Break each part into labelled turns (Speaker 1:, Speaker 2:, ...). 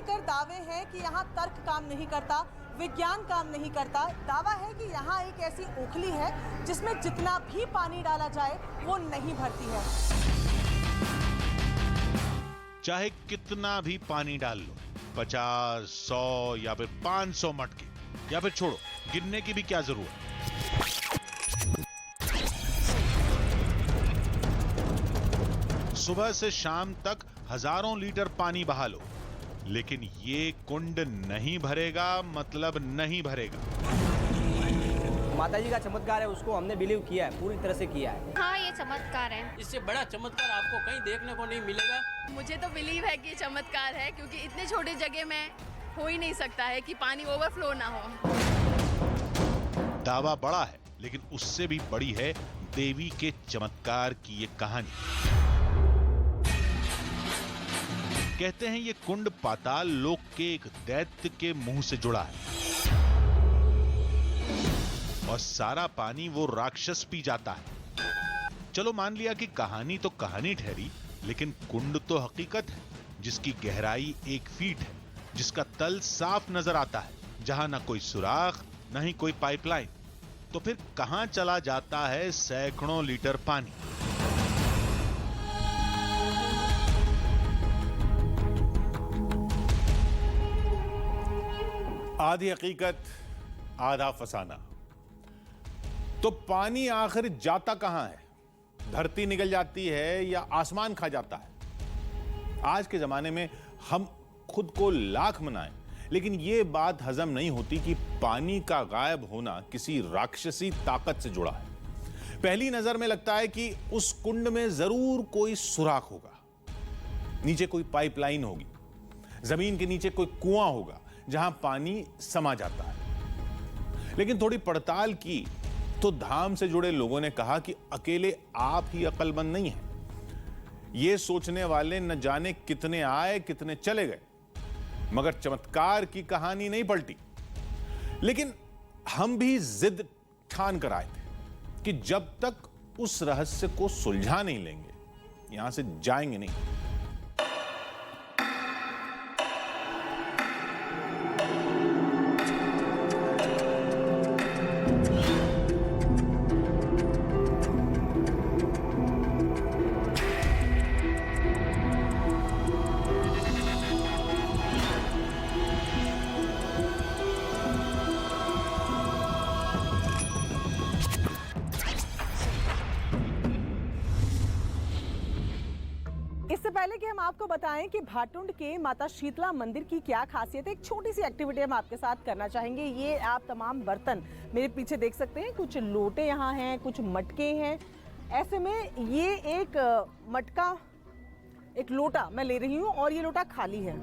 Speaker 1: लेकर दावे हैं कि यहाँ तर्क काम नहीं करता, विज्ञान काम नहीं करता। दावा है कि यहाँ एक ऐसी ओखली है जिसमें जितना भी पानी डाला जाए वो नहीं भरती है।
Speaker 2: चाहे कितना भी पानी डाल लो, 50, 100 या फिर 500 मटके, या फिर छोड़ो, गिनने की भी क्या जरूरत। सुबह से शाम तक हजारों लीटर पानी बहा लो, लेकिन ये कुंड नहीं भरेगा, मतलब नहीं भरेगा।
Speaker 3: माता जी का चमत्कार है, उसको हमने बिलीव किया है, पूरी तरह से किया है।
Speaker 4: हाँ, ये चमत्कार है।
Speaker 5: इससे बड़ा चमत्कार आपको कहीं देखने को नहीं मिलेगा।
Speaker 6: मुझे तो बिलीव है कि चमत्कार है, क्योंकि इतने छोटे जगह में हो ही नहीं सकता है कि पानी ओवरफ्लो ना हो।
Speaker 2: दावा बड़ा है, लेकिन उससे भी बड़ी है देवी के चमत्कार की ये कहानी। कहते हैं ये कुंड पाताल लोक के एक दैत्य के मुंह से जुड़ा है और सारा पानी वो राक्षस पी जाता है। चलो मान लिया कि कहानी तो कहानी ठहरी, लेकिन कुंड तो हकीकत है, जिसकी गहराई 1 फीट है, जिसका तल साफ नजर आता है, जहां ना कोई सुराख ना ही कोई पाइपलाइन। तो फिर कहां चला जाता है सैकड़ों लीटर पानी?
Speaker 7: आधी हकीकत आधा फसाना। तो पानी आखिर जाता कहां है? धरती निकल जाती है या आसमान खा जाता है? आज के जमाने में हम खुद को लाख मनाएं, लेकिन यह बात हजम नहीं होती कि पानी का गायब होना किसी राक्षसी ताकत से जुड़ा है। पहली नजर में लगता है कि उस कुंड में जरूर कोई सुराख होगा, नीचे कोई पाइपलाइन होगी, जमीन के नीचे कोई कुआं होगा जहां पानी समा जाता है। लेकिन थोड़ी पड़ताल की तो धाम से जुड़े लोगों ने कहा कि अकेले आप ही अक्लमंद नहीं हैं। ये सोचने वाले न जाने कितने आए कितने चले गए, मगर चमत्कार की कहानी नहीं पलटी। लेकिन हम भी जिद ठान कर आए थे कि जब तक उस रहस्य को सुलझा नहीं लेंगे, यहां से जाएंगे नहीं।
Speaker 1: इससे पहले कि हम आपको बताएं कि भाटुंड के माता शीतला मंदिर की क्या खासियत है, एक छोटी सी एक्टिविटी हम आपके साथ करना चाहेंगे। ये आप तमाम बर्तन मेरे पीछे देख सकते हैं, कुछ लोटे यहाँ हैं, कुछ मटके हैं। ऐसे में ये एक मटका, एक लोटा मैं ले रही हूँ और ये लोटा खाली है।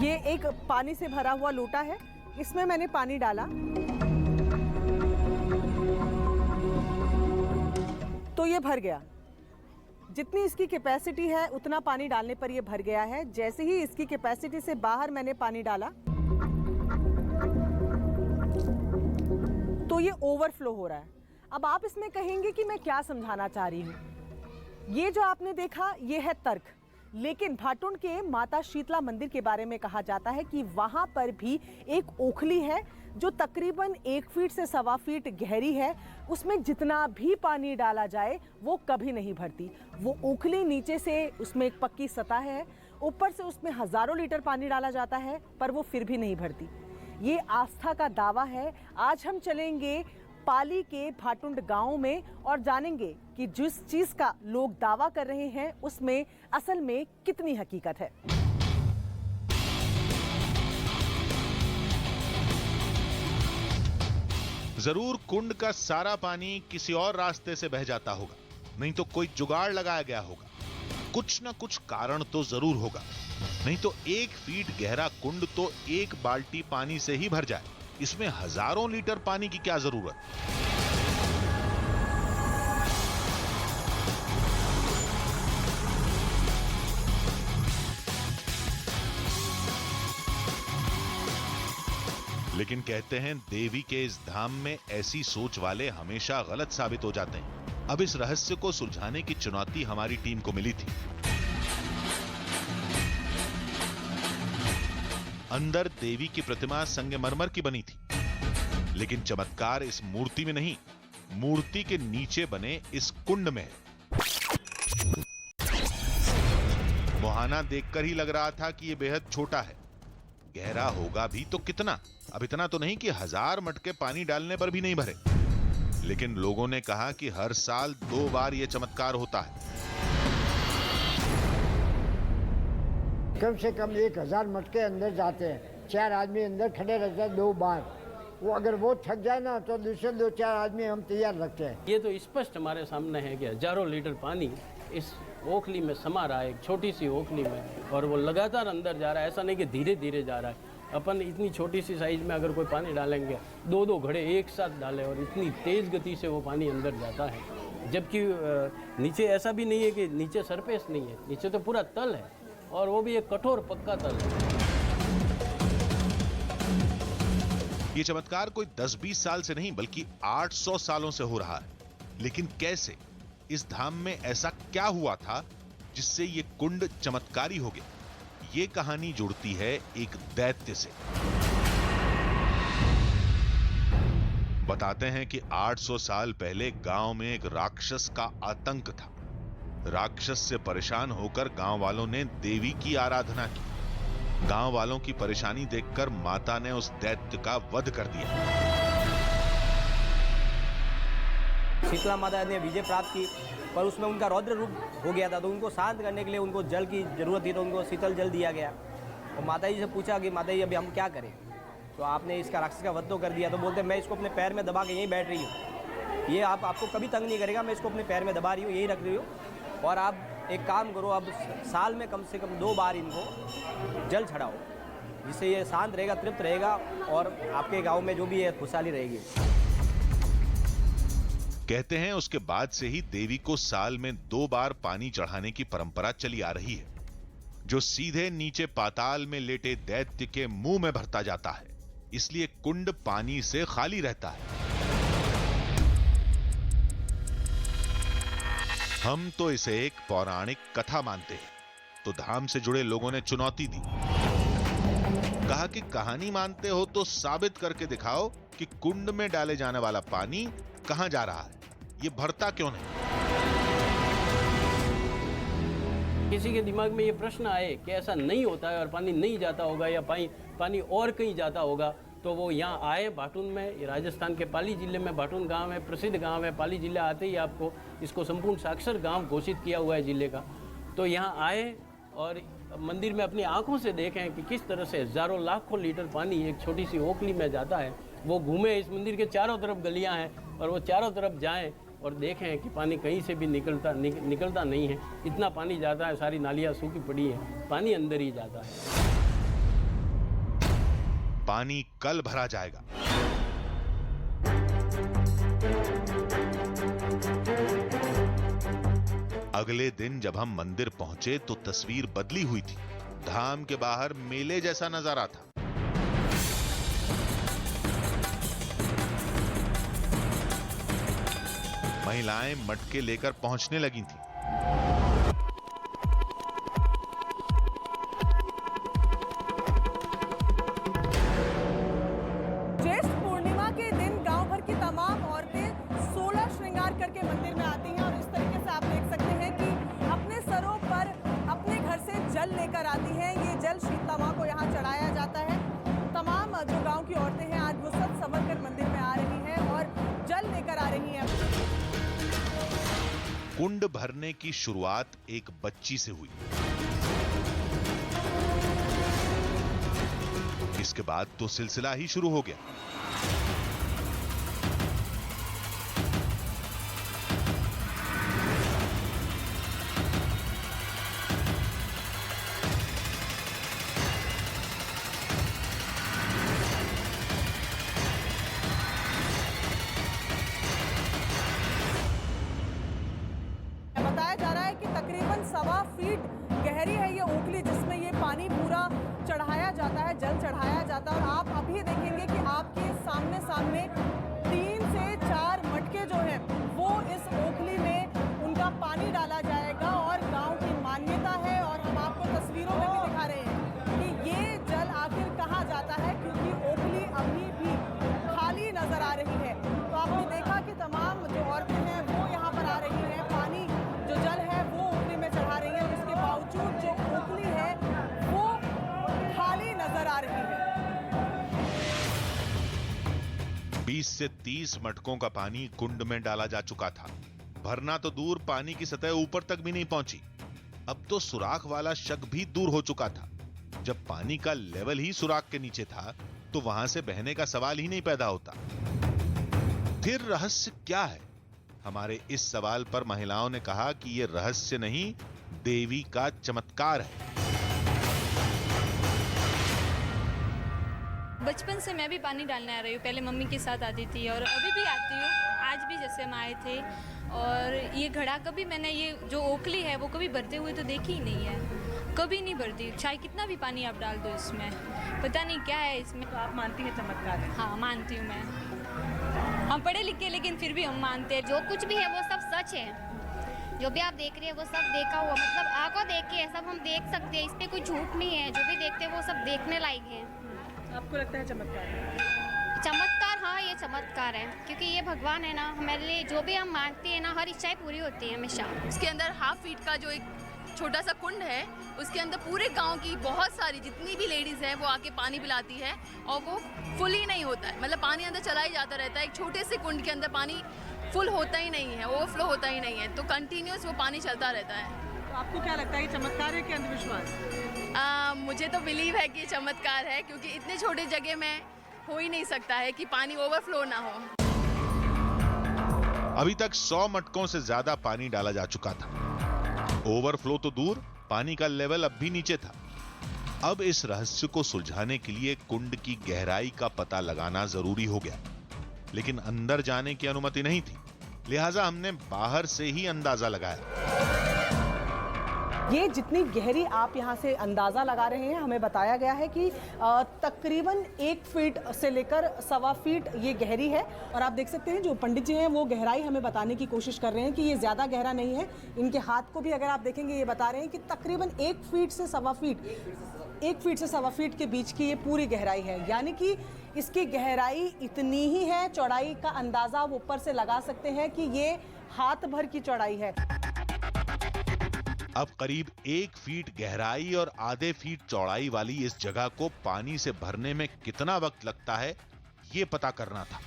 Speaker 1: ये एक पानी से भरा हुआ लोटा है, इसमें मैंने पानी डाला तो ये भर गया। जितनी इसकी कैपेसिटी है उतना पानी डालने पर ये भर गया है। जैसे ही इसकी कैपेसिटी से बाहर मैंने पानी डाला तो ये ओवरफ्लो हो रहा है। अब आप इसमें कहेंगे कि मैं क्या समझाना चाह रही हूँ। ये जो आपने देखा ये है तर्क, लेकिन भाटुंड के माता शीतला मंदिर के बारे में कहा जाता है कि वहां पर भी एक ओखली है जो तकरीबन 1 फीट से 1.25 फीट गहरी है। उसमें जितना भी पानी डाला जाए वो कभी नहीं भरती। वो ओखली नीचे से उसमें एक पक्की सतह है, ऊपर से उसमें हजारों लीटर पानी डाला जाता है, पर वो फिर भी नहीं भरती। ये आस्था का दावा है। आज हम चलेंगे पाली के भाटुंड गांव में और जानेंगे कि जिस चीज का लोग दावा कर रहे हैं उसमें असल में कितनी हकीकत है।
Speaker 2: जरूर कुंड का सारा पानी किसी और रास्ते से बह जाता होगा, नहीं तो कोई जुगाड़ लगाया गया होगा। कुछ ना कुछ कारण तो जरूर होगा, नहीं तो 1 फीट गहरा कुंड तो 1 बाल्टी पानी से ही भर जाए। इसमें हजारों लीटर पानी की क्या जरूरत? लेकिन कहते हैं देवी के इस धाम में ऐसी सोच वाले हमेशा गलत साबित हो जाते हैं। अब इस रहस्य को सुलझाने की चुनौती हमारी टीम को मिली थी। अंदर देवी की प्रतिमा संगमरमर की बनी थी, लेकिन चमत्कार इस मूर्ति में नहीं, मूर्ति के नीचे बने इस कुंड में है। मुहाना देखकर ही लग रहा था कि यह बेहद छोटा है। गहरा होगा भी तो कितना? अब इतना तो नहीं कि 1000 मटके पानी डालने पर भी नहीं भरे, लेकिन लोगों ने कहा कि हर साल 2 बार यह चमत्कार होता है।
Speaker 4: कम से कम 1000 मटके अंदर जाते हैं, 4 आदमी अंदर खड़े रहते हैं 2 बार। वो अगर वो थक जाए ना तो दूसरे 2-4 आदमी हम तैयार रखते हैं।
Speaker 5: ये तो स्पष्ट हमारे सामने है कि हजारों लीटर पानी इस ओखली में समा रहा है, एक छोटी सी ओखली में, और वो लगातार अंदर जा रहा है। ऐसा नहीं कि धीरे धीरे जा रहा है। अपन इतनी छोटी सी साइज में अगर कोई पानी डालेंगे, 2-2 घड़े एक साथ डालें, और इतनी तेज गति से वो पानी अंदर जाता है। जबकि नीचे ऐसा भी नहीं है कि नीचे सरफेस नहीं है, नीचे तो पूरा तल है, और वो भी एक कठोर पक्का तल है।
Speaker 2: ये चमत्कार कोई 10-20 साल से नहीं बल्कि 800 सालों से हो रहा है। लेकिन कैसे? इस धाम में ऐसा क्या हुआ था जिससे ये कुंड चमत्कारी हो गया? ये कहानी जुड़ती है एक दैत्य से। बताते हैं कि 800 साल पहले गांव में एक राक्षस का आतंक था। राक्षस से परेशान होकर गांव वालों ने देवी की आराधना की। गांव वालों की परेशानी देखकर माता ने उस दैत्य का वध कर दिया।
Speaker 3: शीतला माता ने विजय प्राप्त की, पर उसमें उनका रौद्र रूप हो गया था, तो उनको शांत करने के लिए उनको जल की जरूरत थी, तो उनको शीतल जल दिया गया। और माता जी से पूछा कि माता जी अभी हम क्या करें? तो आपने इसका राक्षस का वध तो कर दिया। तो बोलते मैं इसको अपने पैर में दबा के यहीं बैठ रही हूँ, ये आपको कभी तंग नहीं करेगा, मैं इसको अपने पैर में दबा रही हूँ, यही रख रही हूँ। और आप एक काम करो, अब साल में कम से कम 2 बार इनको जल चढ़ाओ, जिससे ये शांत रहेगा, तृप्त रहेगा, और आपके गांव में जो भी है खुशहाली रहेगी।
Speaker 2: कहते हैं उसके बाद से ही देवी को साल में 2 बार पानी चढ़ाने की परंपरा चली आ रही है, जो सीधे नीचे पाताल में लेटे दैत्य के मुंह में भरता जाता है। इसलिए कुंड पानी से खाली रहता है। हम तो इसे एक पौराणिक कथा मानते हैं, तो धाम से जुड़े लोगों ने चुनौती दी। कहा कि कहानी मानते हो तो साबित करके दिखाओ कि कुंड में डाले जाने वाला पानी कहां जा रहा है, ये भरता क्यों नहीं?
Speaker 5: किसी के दिमाग में ये प्रश्न आए कि ऐसा नहीं होता है और पानी नहीं जाता होगा, या पानी और कहीं जाता होगा, तो वो यहाँ आए भाटुन में। राजस्थान के पाली जिले में भाटुन गांव है, प्रसिद्ध गांव है। पाली जिला आते ही आपको इसको संपूर्ण साक्षर गांव घोषित किया हुआ है जिले का। तो यहाँ आए और मंदिर में अपनी आंखों से देखें कि किस तरह से हजारों लाखों लीटर पानी एक छोटी सी ओखली में जाता है। वो घूमे, इस मंदिर के चारों तरफ गलियां हैं, और वो चारों तरफ जाएं और देखें कि पानी कहीं से भी निकलता नहीं है। इतना पानी जाता है, सारी नालियाँ सूखी पड़ी हैं, पानी अंदर ही जाता है।
Speaker 2: पानी कल भरा जाएगा। अगले दिन जब हम मंदिर पहुंचे तो तस्वीर बदली हुई थी। धाम के बाहर मेले जैसा नजारा था। महिलाएं मटके लेकर पहुंचने लगी थीं।
Speaker 1: ज्येष्ठ पूर्णिमा के दिन गांव भर की तमाम औरतें 16 श्रृंगार करके मंदिर में आती हैं, और इस तरीके से आप देख सकते हैं कि अपने सरों पर अपने घर से जल लेकर आती हैं। ये जल शीतला मां को यहाँ चढ़ाया जाता है। तमाम जो गांव की औरतें हैं आज वो सब संवर कर मंदिर में आ रही हैं और जल लेकर आ रही हैं।
Speaker 2: कुंड भरने की शुरुआत एक बच्ची से हुई। इसके बाद तो सिलसिला ही शुरू हो गया।
Speaker 1: बताया जा रहा है कि तकरीबन 1.25 फीट गहरी है ये ओखली, जिसमें ये पानी पूरा चढ़ाया जाता है, जल चढ़ाया जाता है। और आप अभी देखेंगे कि आपके
Speaker 2: 20 से 30 मटकों का पानी कुंड में डाला जा चुका था। भरना तो दूर, पानी की सतह ऊपर तक भी नहीं पहुंची। अब तो सुराख वाला शक भी दूर हो चुका था। जब पानी का लेवल ही सुराख के नीचे था तो वहां से बहने का सवाल ही नहीं पैदा होता। फिर रहस्य क्या है? हमारे इस सवाल पर महिलाओं ने कहा कि यह रहस्य नहीं, देवी का चमत्कार है।
Speaker 8: बचपन से मैं भी पानी डालने आ रही हूँ। पहले मम्मी के साथ आती थी और अभी भी आती हूँ। आज भी जैसे हम आए थे, और ये घड़ा कभी मैंने, ये जो ओखली है वो कभी भरते हुए तो देखी ही नहीं है, कभी नहीं भरती। चाहे कितना भी पानी आप डाल दो इसमें, पता नहीं क्या है इसमें।
Speaker 1: तो आप मानती हैं चमत्कार है?
Speaker 8: हाँ, मानती हूँ मैं। हम पढ़े लिखे लेकिन फिर भी हम मानते हैं।
Speaker 9: जो कुछ भी है वो सब सच है। जो भी आप देख रही है वो सब देखा हुआ, मतलब आंखों देख के है, सब हम देख सकते हैं। इसमें कोई झूठ नहीं है। जो भी देखते हैं वो सब देखने लायक है।
Speaker 1: आपको लगता है चमत्कार?
Speaker 9: चमत्कार, हाँ ये चमत्कार है, क्योंकि ये भगवान है ना, हमारे लिए जो भी हम मांगते हैं ना, हर इच्छाएं पूरी होती है हमेशा।
Speaker 6: उसके अंदर 1/2 फीट का जो एक छोटा सा कुंड है, उसके अंदर पूरे गांव की बहुत सारी जितनी भी लेडीज हैं वो आके पानी पिलाती है, और वो फुल ही नहीं होता है। मतलब पानी अंदर चला ही जाता रहता है। एक छोटे से कुंड के अंदर पानी फुल होता ही नहीं है, ओवरफ्लो होता ही नहीं है, तो कंटिन्यूस वो पानी चलता रहता है।
Speaker 1: तो आपको क्या लगता है, ये चमत्कार है कि अंधविश्वास?
Speaker 6: मुझे तो बिलीव है कि ये चमत्कार है, क्योंकि इतने छोटे जगह में हो ही नहीं सकता है कि पानी ओवरफ्लो ना हो।
Speaker 2: अभी तक 100 मटकों से ज्यादा पानी डाला जा चुका था। ओवरफ्लो तो दूर, पानी का लेवल अब भी नीचे था। अब इस रहस्य को सुलझाने के लिए कुंड की गहराई का पता लगाना जरूरी हो गया, लेकिन अंदर जाने की अनुमति नहीं थी, लिहाजा हमने बाहर से ही अंदाजा लगाया।
Speaker 1: ये जितनी गहरी आप यहाँ से अंदाज़ा लगा रहे हैं, हमें बताया गया है कि तकरीबन 1 फीट से लेकर 1.25 फीट ये गहरी है। और आप देख सकते हैं जो पंडित जी हैं वो गहराई हमें बताने की कोशिश कर रहे हैं कि ये ज़्यादा गहरा नहीं है। इनके हाथ को भी अगर आप देखेंगे, ये बता रहे हैं कि तकरीबन 1 फीट से 1.25 फीट, 1 फीट से 1.25 फीट के बीच की ये पूरी गहराई है। यानी कि इसकी गहराई इतनी ही है, चौड़ाई का अंदाज़ा आप ऊपर से लगा सकते हैं कि ये हाथ भर की चौड़ाई है।
Speaker 2: अब करीब 1 फीट गहराई और आधे फीट चौड़ाई वाली इस जगह को पानी से भरने में कितना वक्त लगता है, ये पता करना था।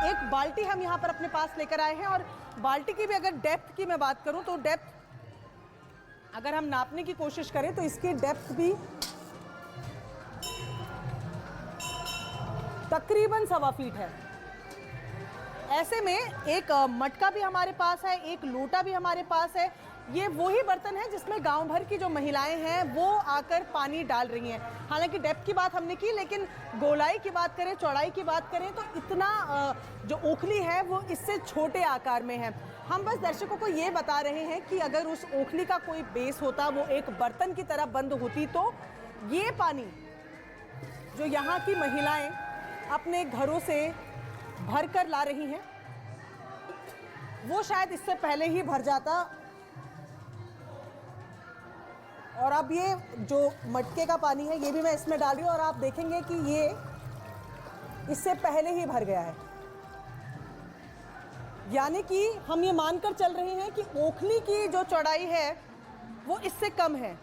Speaker 1: एक बाल्टी हम यहाँ पर अपने पास लेकर आए हैं, और बाल्टी की भी अगर डेप्थ की मैं बात करूं तो डेप्थ अगर हम नापने की कोशिश करें तो इसकी डेप्थ भी तकरीबन 1.25 फीट है। ऐसे में एक मटका भी हमारे पास है, एक लोटा भी हमारे पास है। ये वही बर्तन है जिसमें गांव भर की जो महिलाएं हैं वो आकर पानी डाल रही हैं। हालांकि डेप्थ की बात हमने की, लेकिन गोलाई की बात करें, चौड़ाई की बात करें तो इतना जो ओखली है वो इससे छोटे आकार में है। हम बस दर्शकों को ये बता रहे हैं कि अगर उस ओखली का कोई बेस होता, वो एक बर्तन की तरह बंद होती, तो ये पानी जो यहाँ की महिलाएं अपने घरों से भर कर ला रही हैं, वो शायद इससे पहले ही भर जाता। और अब ये जो मटके का पानी है ये भी मैं इसमें डाल रही हूँ, और आप देखेंगे कि ये इससे पहले ही भर गया है। यानी कि हम ये मानकर चल रहे हैं कि ओखली की जो चौड़ाई है वो इससे कम है,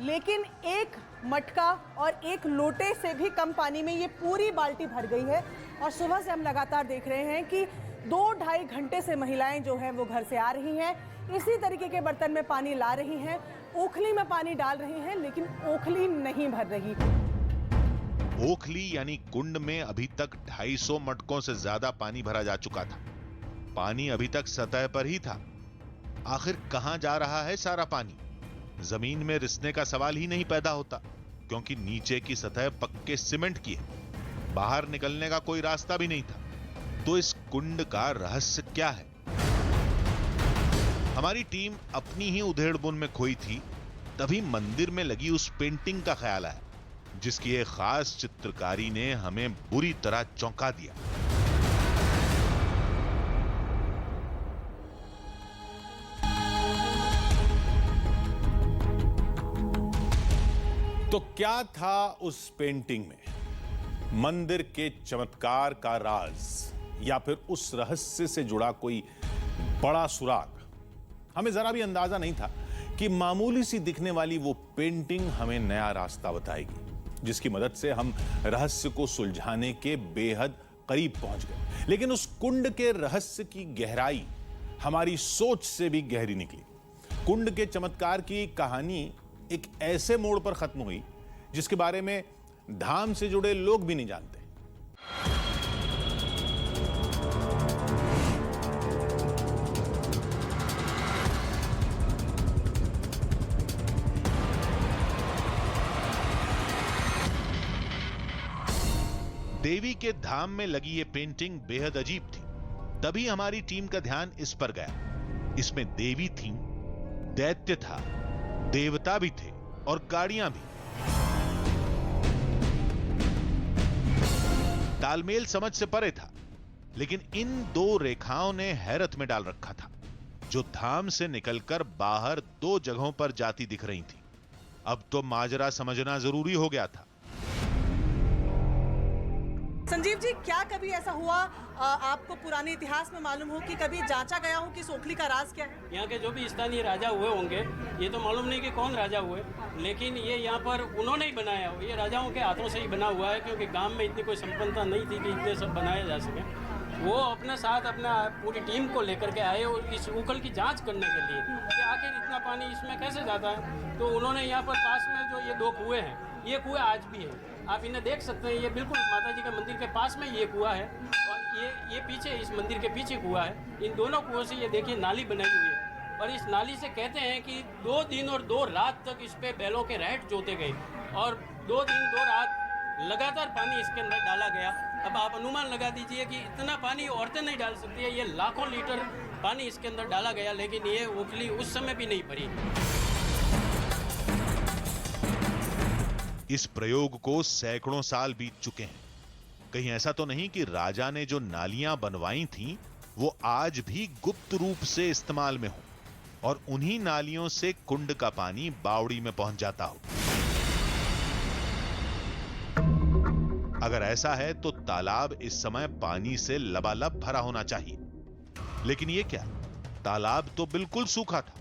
Speaker 1: लेकिन एक मटका और एक लोटे से भी कम पानी में ये पूरी बाल्टी भर गई है। और सुबह से हम लगातार देख रहे हैं कि 2-2.5 घंटे से महिलाएं जो हैं वो घर से आ रही हैं, इसी तरीके के बर्तन में पानी ला रही हैं, ओखली में पानी डाल रही हैं, लेकिन ओखली नहीं भर रही।
Speaker 2: ओखली यानी कुंड में अभी तक 250 मटकों से ज्यादा पानी भरा जा चुका था। पानी अभी तक सतह पर ही था। आखिर कहां जा रहा है सारा पानी? जमीन में रिसने का सवाल ही नहीं पैदा होता, क्योंकि नीचे की सतह पक्के सीमेंट की है। बाहर निकलने का कोई रास्ता भी नहीं था। तो इस कुंड का रहस्य क्या है? हमारी टीम अपनी ही उधेड़बुन में खोई थी, तभी मंदिर में लगी उस पेंटिंग का ख्याल आया, जिसकी एक खास चित्रकारी ने हमें बुरी तरह चौंका दिया।
Speaker 7: तो क्या था उस पेंटिंग में? मंदिर के चमत्कार का राज, या फिर उस रहस्य से जुड़ा कोई बड़ा सुराग? हमें जरा भी अंदाजा नहीं था कि मामूली सी दिखने वाली वो पेंटिंग हमें नया रास्ता बताएगी। जिसकी मदद से हम रहस्य को सुलझाने के बेहद करीब पहुंच गए। लेकिन उस कुंड के रहस्य की गहराई हमारी सोच से भी गहरी निकली। कुंड के चमत्कार की कहानी एक ऐसे मोड़ पर खत्म हुई जिसके बारे में धाम से जुड़े लोग भी नहीं जानते।
Speaker 2: देवी के धाम में लगी ये पेंटिंग बेहद अजीब थी। तभी हमारी टीम का ध्यान इस पर गया। इसमें देवी थी, दैत्य था, देवता भी थे और गाड़ियां भी। तालमेल समझ से परे था, लेकिन इन दो रेखाओं ने हैरत में डाल रखा था, जो धाम से निकलकर बाहर दो जगहों पर जाती दिख रही थी। अब तो माजरा समझना जरूरी हो गया था।
Speaker 1: संजीव जी, क्या कभी ऐसा हुआ आपको पुराने इतिहास में मालूम हो कि कभी जांचा गया हो कि इस ओखली का राज क्या है?
Speaker 5: यहाँ के जो भी स्थानीय राजा हुए होंगे, ये तो मालूम नहीं कि कौन राजा हुए, लेकिन ये यहाँ पर उन्होंने ही बनाया हो। ये राजाओं के हाथों से ही बना हुआ है, क्योंकि गांव में इतनी कोई संपन्नता नहीं थी कि इतने सब बनाया जा सके। वो अपने साथ अपना पूरी टीम को लेकर के आए और इस उखल की जाँच करने के लिए कि आखिर इतना पानी इसमें कैसे जाता है। तो उन्होंने यहाँ पर पास में जो ये दो कुएँ हैं, ये कुएँ आज भी है, आप इन्हें देख सकते हैं। ये बिल्कुल माता जी के मंदिर के पास में ये कुआं है और ये पीछे, इस मंदिर के पीछे कुआं है। इन दोनों कुओं से ये देखिए नाली बनाई हुई है और इस नाली से कहते हैं कि 2 दिन और 2 रात तक इस पे बैलों के रहट जोते गए और 2 दिन 2 रात लगातार पानी इसके अंदर डाला गया। अब आप अनुमान लगा दीजिए कि इतना पानी औरतें नहीं डाल सकती है। ये लाखों लीटर पानी इसके अंदर डाला गया, लेकिन ये उखली उस समय भी नहीं भरी।
Speaker 2: इस प्रयोग को सैकड़ों साल बीत चुके हैं। कहीं ऐसा तो नहीं कि राजा ने जो नालियां बनवाई थीं, वो आज भी गुप्त रूप से इस्तेमाल में हो और उन्हीं नालियों से कुंड का पानी बावड़ी में पहुंच जाता हो। अगर ऐसा है तो तालाब इस समय पानी से लबालब भरा होना चाहिए। लेकिन ये क्या, तालाब तो बिल्कुल सूखा था,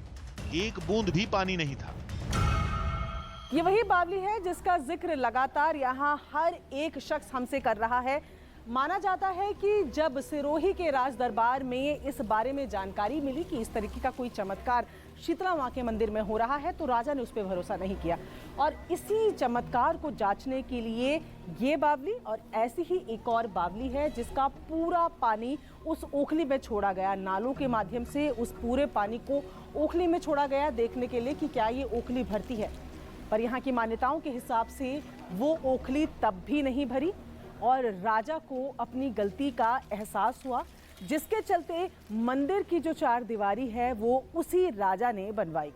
Speaker 2: एक बूंद भी पानी नहीं था।
Speaker 1: ये वही बावली है जिसका जिक्र लगातार यहाँ हर एक शख्स हमसे कर रहा है। माना जाता है कि जब सिरोही के राज दरबार में इस बारे में जानकारी मिली कि इस तरीके का कोई चमत्कार शीतला मां के मंदिर में हो रहा है, तो राजा ने उस पर भरोसा नहीं किया और इसी चमत्कार को जांचने के लिए ये बावली और ऐसी ही एक और बावली है जिसका पूरा पानी उस ओखली में छोड़ा गया। नालों के माध्यम से उस पूरे पानी को ओखली में छोड़ा गया, देखने के लिए कि क्या ये ओखली भरती है। पर यहाँ की मान्यताओं के हिसाब से वो ओखली तब भी नहीं भरी और राजा को अपनी गलती का एहसास हुआ, जिसके चलते मंदिर की जो 4 दीवारी है वो उसी राजा ने बनवाई।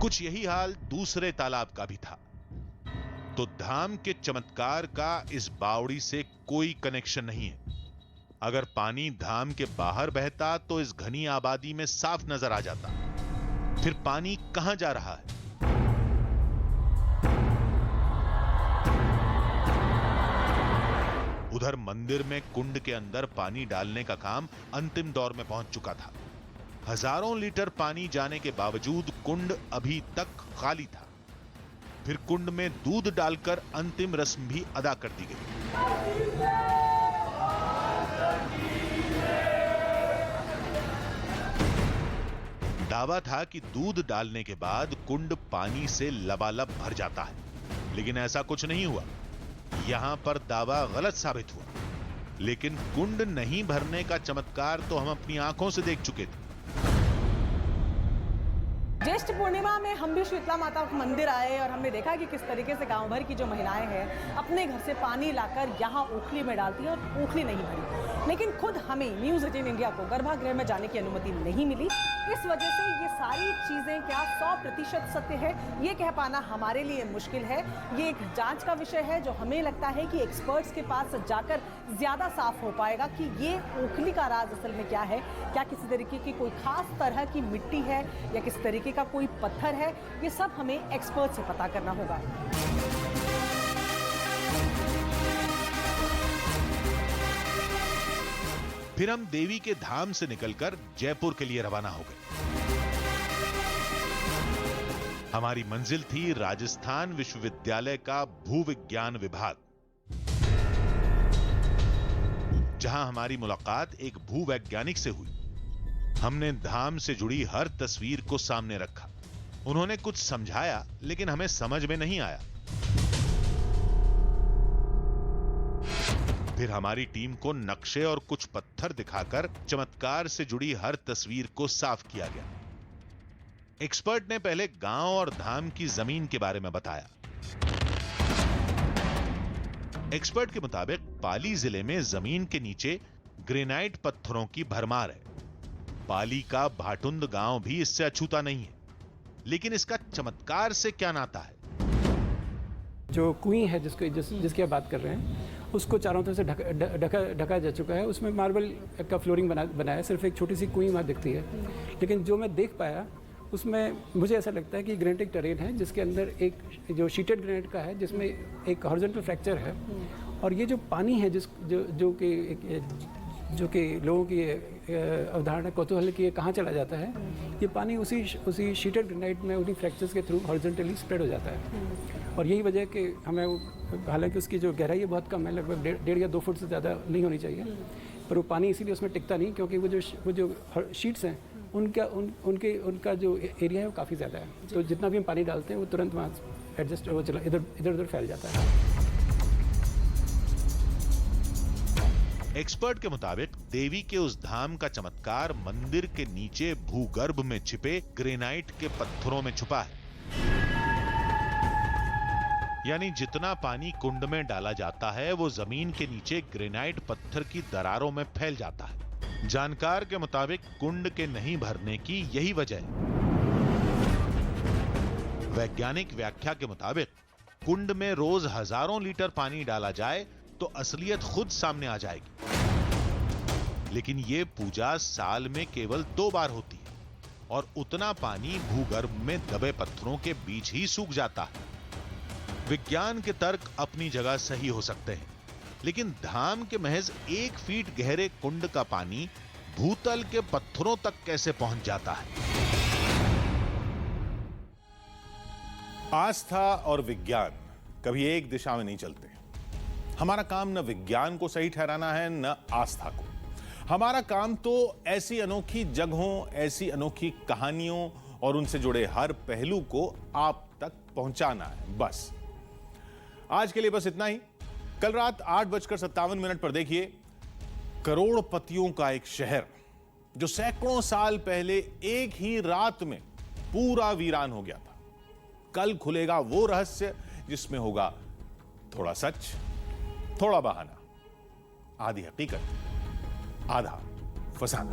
Speaker 2: कुछ यही हाल दूसरे तालाब का भी था। तो धाम के चमत्कार का इस बावड़ी से कोई कनेक्शन नहीं है। अगर पानी धाम के बाहर बहता तो इस घनी आबादी में साफ नजर आ जाता। फिर पानी कहां जा रहा है? उधर मंदिर में कुंड के अंदर पानी डालने का काम अंतिम दौर में पहुंच चुका था। हजारों लीटर पानी जाने के बावजूद कुंड अभी तक खाली था। फिर कुंड में दूध डालकर अंतिम रस्म भी अदा कर दी गई। दावा था कि दूध डालने के बाद कुंड पानी से लबालब भर जाता है, लेकिन ऐसा कुछ नहीं हुआ। यहां पर दावा गलत साबित हुआ। लेकिन कुंड नहीं भरने का चमत्कार तो हम अपनी आंखों से देख चुके थे।
Speaker 1: ज्येष्ठ पूर्णिमा में हम भी शीतला माता मंदिर आए और हमने देखा कि किस तरीके से गांव भर की जो महिलाएं हैं अपने घर से पानी लाकर यहाँ ओखली में डालती हैं और ओखली नहीं भरी। लेकिन खुद हमें न्यूज़ 18 इंडिया को गर्भगृह में जाने की अनुमति नहीं मिली। इस वजह से ये सारी चीज़ें क्या 100% सत्य है, ये कह पाना हमारे लिए मुश्किल है। ये एक जांच का विषय है जो हमें लगता है कि एक्सपर्ट्स के पास जाकर ज़्यादा साफ हो पाएगा कि ये ओखली का राज असल में क्या है। क्या किसी तरीके की कोई खास तरह की मिट्टी है या किसी तरीके का कोई पत्थर है, ये सब हमें एक्सपर्ट से पता करना होगा।
Speaker 2: फिर हम देवी के धाम से निकलकर जयपुर के लिए रवाना हो गए। हमारी मंजिल थी राजस्थान विश्वविद्यालय का भूविज्ञान विभाग, जहां हमारी मुलाकात एक भूवैज्ञानिक से हुई। हमने धाम से जुड़ी हर तस्वीर को सामने रखा। उन्होंने कुछ समझाया, लेकिन हमें समझ में नहीं आया। फिर हमारी टीम को नक्शे और कुछ पत्थर दिखाकर चमत्कार से जुड़ी हर तस्वीर को साफ किया गया। एक्सपर्ट ने पहले गांव और धाम की जमीन के बारे में बताया। एक्सपर्ट के मुताबिक पाली जिले में जमीन के नीचे ग्रेनाइट पत्थरों की भरमार है। पाली का भाटुंद गांव भी इससे अछूता नहीं है, लेकिन इसका चमत्कार से क्या नाता है?
Speaker 10: जो कुएं है जिसकी आप बात कर रहे हैं, उसको चारों तरफ से ढका जा चुका है। उसमें मार्बल का फ्लोरिंग बनाया है, सिर्फ एक छोटी सी कुएं वहाँ दिखती है। लेकिन जो मैं देख पाया उसमें मुझे ऐसा लगता है कि ग्रेनाइटिक टेरेन है, जिसके अंदर एक जो शीटेड ग्रेनाइट का है, जिसमें एक हॉरिजॉन्टल फ्रैक्चर है। और ये जो पानी है जो कि लोगों की अवधारणा कौतूहल की कहाँ चला जाता है, ये पानी उसी शीटेड ग्रेनाइट में उन्हीं फ्रैक्चर्स के थ्रू हॉरिजॉन्टली स्प्रेड हो जाता है। और यही वजह है कि हमें, हालांकि उसकी जो गहराई है बहुत कम है, लगभग 1.5 या 2 फुट से ज़्यादा नहीं होनी चाहिए, पर वो पानी इसीलिए उसमें टिकता नहीं, क्योंकि वो जो शीट्स हैं उनका जो एरिया है वो काफ़ी ज़्यादा है। तो जितना भी हम पानी डालते हैं वो तुरंत वहाँ एडजस्ट हो चला इधर उधर फैल जाता है।
Speaker 2: एक्सपर्ट के मुताबिक देवी के उस धाम का चमत्कार मंदिर के नीचे भूगर्भ में छिपे ग्रेनाइट के पत्थरों में छुपा है। यानी जितना पानी कुंड में डाला जाता है वो जमीन के नीचे ग्रेनाइट पत्थर की दरारों में फैल जाता है। जानकार के मुताबिक कुंड के नहीं भरने की यही वजह है। वैज्ञानिक व्याख्या के मुताबिक कुंड में रोज हजारों लीटर पानी डाला जाए तो असलियत खुद सामने आ जाएगी। लेकिन यह पूजा साल में केवल 2 बार होती है और उतना पानी भूगर्भ में दबे पत्थरों के बीच ही सूख जाता है। विज्ञान के तर्क अपनी जगह सही हो सकते हैं, लेकिन धाम के महज 1 फीट गहरे कुंड का पानी भूतल के पत्थरों तक कैसे पहुंच जाता है?
Speaker 7: आस्था और विज्ञान कभी एक दिशा में नहीं चलते। हमारा काम न विज्ञान को सही ठहराना है, न आस्था को। हमारा काम तो ऐसी अनोखी जगहों, ऐसी अनोखी कहानियों और उनसे जुड़े हर पहलू को आप तक पहुंचाना है, बस। आज के लिए बस इतना ही। कल रात 8:57 पर देखिए करोड़पतियों का एक शहर जो सैकड़ों साल पहले एक ही रात में पूरा वीरान हो गया था। कल खुलेगा वो रहस्य जिसमें होगा थोड़ा सच, थोड़ा बहाना, आधी हकीकत, आधा फसाना।